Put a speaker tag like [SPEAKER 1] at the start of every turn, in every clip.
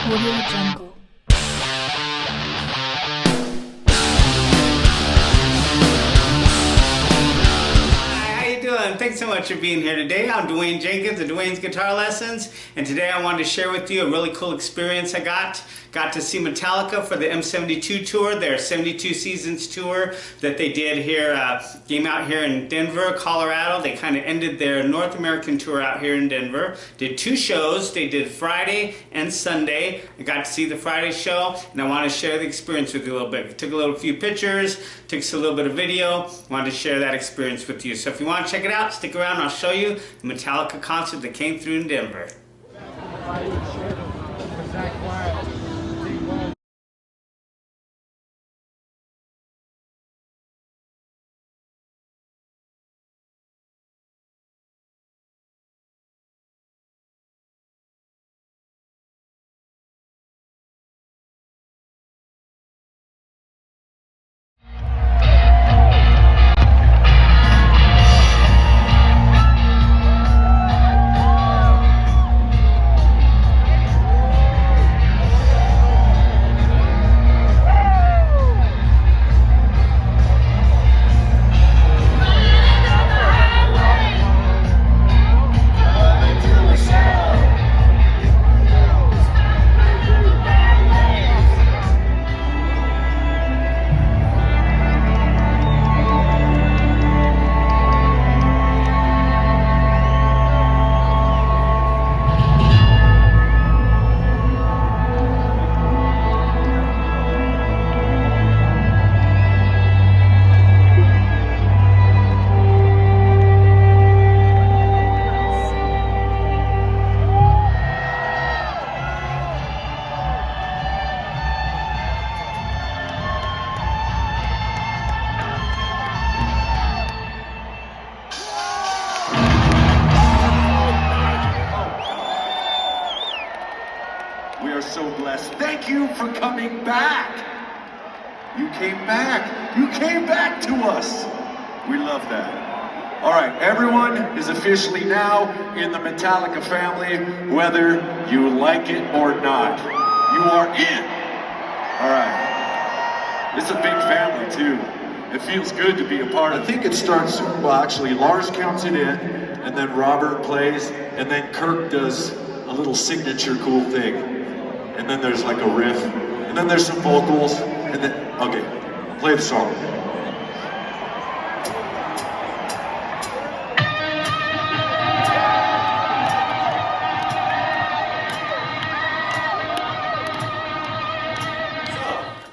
[SPEAKER 1] Audio Jungle.
[SPEAKER 2] How you doing? Thanks so much for being here today. I'm Dwayne Jenkins of Dwayne's Guitar Lessons, and today I wanted to share with you a really cool experience I got. Got to see Metallica for the M72 tour, their 72 Seasons tour that they did here, came out here in Denver, Colorado. They kind of ended their North American tour out here in Denver. Did two shows. They did Friday and Sunday. I got to see the Friday show, and I want to share the experience with you a little bit. Took a few pictures, took a little bit of video. Wanted to share that experience with you. So if you want to check it out, stick around and I'll show you the Metallica concert that came through in Denver.
[SPEAKER 3] We are so blessed. Thank you for coming back. You came back. You came back to us. We love that. All right, everyone is officially now in the Metallica family, whether you like it or not. You are in. All right. It's a big family, too. It feels good to be a part of it. I think it starts, well, actually, Lars counts it in, and then Robert plays, and then Kirk does a little signature cool thing. And then there's like a riff, and then there's some vocals, and then, okay, play the song.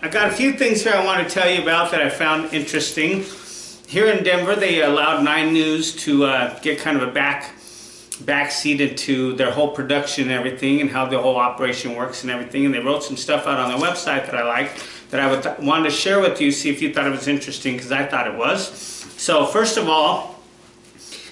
[SPEAKER 2] I got a few things here I want to tell you about that I found interesting. Here in Denver, they allowed 9 News to get kind of a backseated to their whole production and everything and how the whole operation works and everything, and they wrote some stuff out on their website that I liked that I wanted to share with you, see if you thought it was interesting, because I thought it was. So first of all,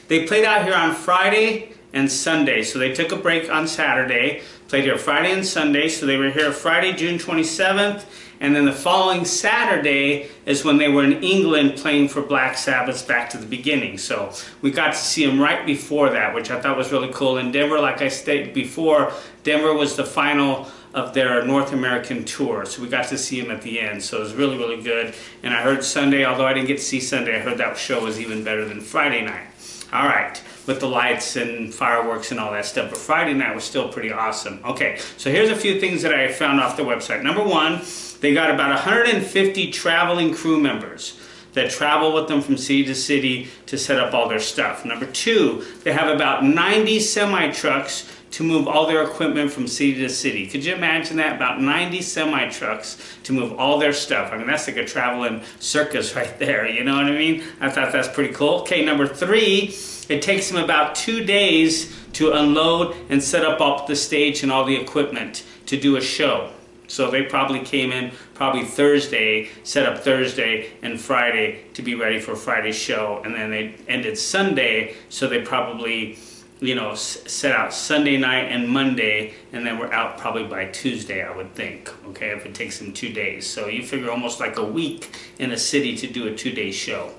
[SPEAKER 2] they played out here on Friday and Sunday, so they took a break on Saturday, played here Friday and Sunday, so they were here Friday, June 27th, and then the following Saturday is when they were in England playing for Black Sabbath's Back to the Beginning. So we got to see them right before that, which I thought was really cool. In Denver, like I stated before, Denver was the final of their North American tour. So we got to see them at the end. So it was really, really good. And I heard Sunday, although I didn't get to see Sunday, I heard that show was even better than Friday night. All right, with the lights and fireworks and all that stuff. But Friday night was still pretty awesome. Okay, so here's a few things that I found off their website. Number one, they got about 150 traveling crew members that travel with them from city to city to set up all their stuff. Number two, they have about 90 semi-trucks to move all their equipment from city to city. Could you imagine that? About 90 semi-trucks to move all their stuff. I mean, that's like a traveling circus right there, you know what I mean? I thought that's pretty cool. Okay, number three, it takes them about 2 days to unload and set up the stage and all the equipment to do a show. So they probably came in Thursday, set up Thursday and Friday to be ready for Friday's show, and then they ended Sunday, so they probably, you know, set out Sunday night and Monday, and then we're out probably by Tuesday, I would think, okay, if it takes them 2 days. So you figure almost like a week in a city to do a 2-day show.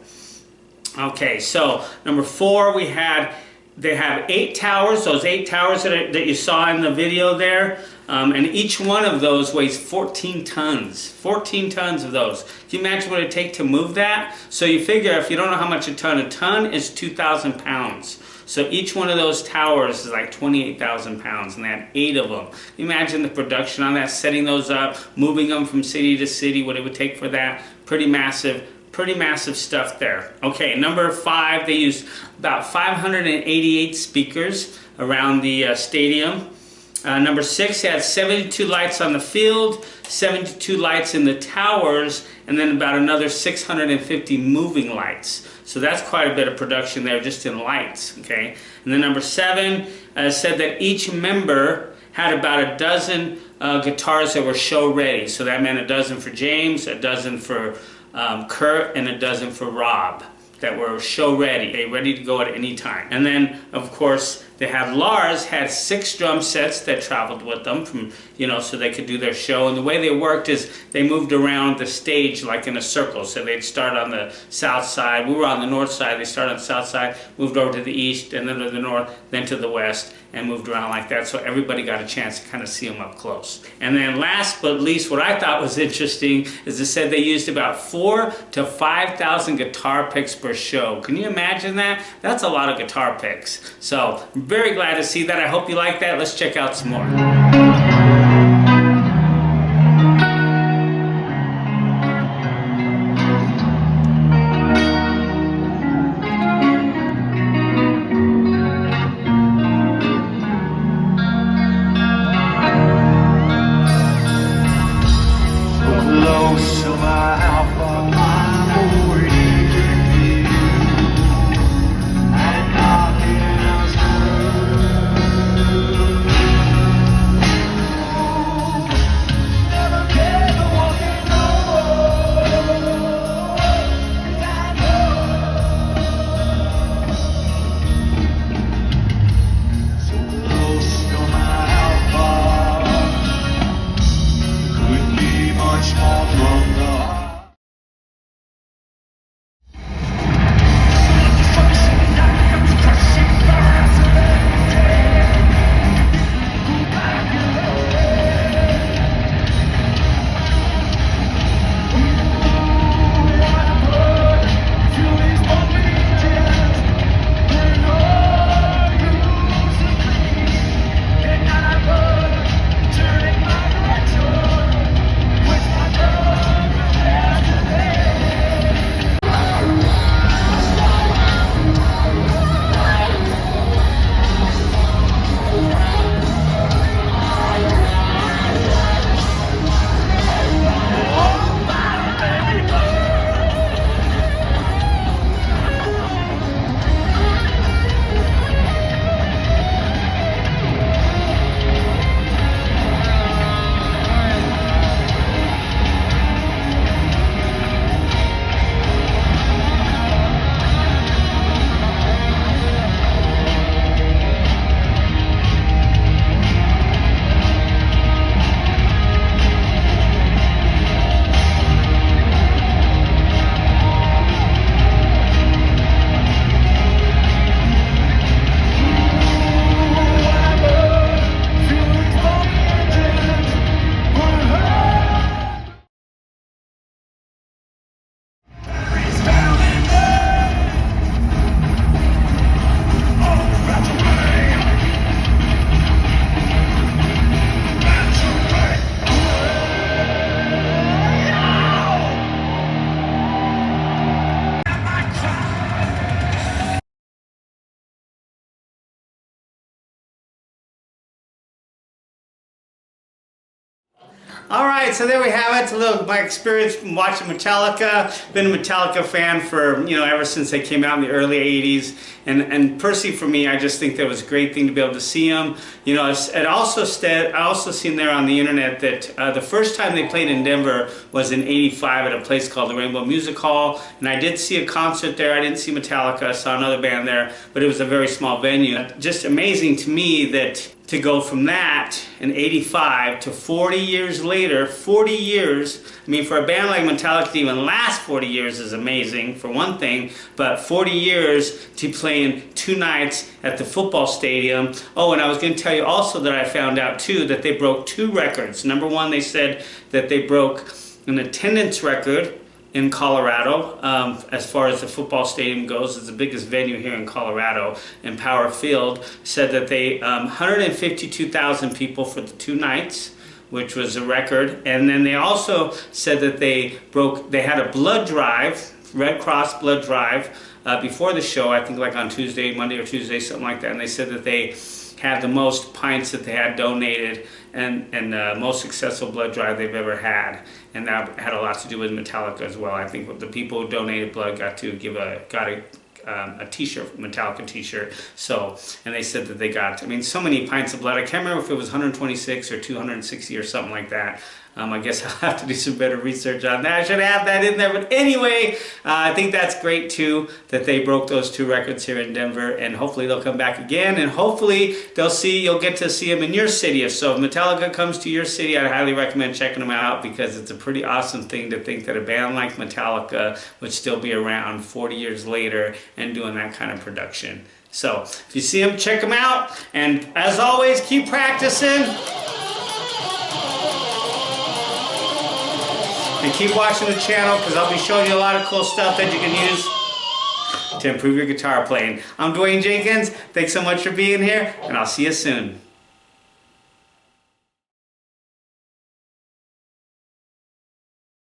[SPEAKER 2] Okay, so number four, we had They have 8 towers, those 8 towers that you saw in the video there, and each one of those weighs 14 tons. 14 tons of those. Can you imagine what it would take to move that? So you figure, if you don't know how much a ton is 2,000 pounds. So each one of those towers is like 28,000 pounds, and they had 8 of them. Can you imagine the production on that, setting those up, moving them from city to city, what it would take for that? Pretty massive stuff there. Okay, number 5, they used about 588 speakers around the stadium. Number 6, they had 72 lights on the field, 72 lights in the towers, and then about another 650 moving lights. So that's quite a bit of production there just in lights, okay? And then number 7 said that each member had about a dozen guitars that were show ready. So that meant a dozen for James, a dozen for Kurt, and a dozen for Rob that were show ready, ready to go at any time. And then, of course, they had Lars had 6 drum sets that traveled with them from, so they could do their show. And the way they worked is they moved around the stage like in a circle. So they'd start on the south side. We were on the north side. They started on the south side, moved over to the east, and then to the north, then to the west, and moved around like that. So everybody got a chance to kind of see them up close. And then last but least, what I thought was interesting is it said they used about 4,000 to 5,000 guitar picks per show. Can you imagine that? That's a lot of guitar picks. So I'm very glad to see that. I hope you like that. Let's check out some more. All right, so there we have it. A little my experience from watching Metallica. Been a Metallica fan for ever since they came out in the early '80s. And personally, for me, I just think that was a great thing to be able to see them. I also seen there on the internet that the first time they played in Denver was in '85 at a place called the Rainbow Music Hall. And I did see a concert there. I didn't see Metallica. I saw another band there, but it was a very small venue. Just amazing to me that to go from that in 85 to 40 years later, 40 years, I mean for a band like Metallica to even last 40 years is amazing for one thing, but 40 years to playing 2 nights at the football stadium. Oh, and I was going to tell you also that I found out too that they broke 2 records. Number one, they said that they broke an attendance record in Colorado, as far as the football stadium goes. It's the biggest venue here in Colorado, in Power Field. Said that they 152,000 people for the 2 nights, which was a record. And then they also said that they had a blood drive, Red Cross blood drive, before the show, I think like on Tuesday, Monday or Tuesday, something like that. And they said that they had the most pints that they had donated and most successful blood drive they've ever had. And that had a lot to do with Metallica as well. I think the people who donated blood got a t-shirt, Metallica t-shirt. So, and they said that they got, I mean, so many pints of blood. I can't remember if it was 126 or 260 or something like that. I guess I'll have to do some better research on that. I should have that in there. But anyway, I think that's great too that they broke those 2 records here in Denver. And hopefully they'll come back again. And hopefully you'll get to see them in your city. If Metallica comes to your city, I highly recommend checking them out because it's a pretty awesome thing to think that a band like Metallica would still be around 40 years later and doing that kind of production. So if you see them, check them out. And as always, keep practicing. And keep watching the channel because I'll be showing you a lot of cool stuff that you can use to improve your guitar playing. I'm Dwayne Jenkins. Thanks so much for being here, and I'll see you soon.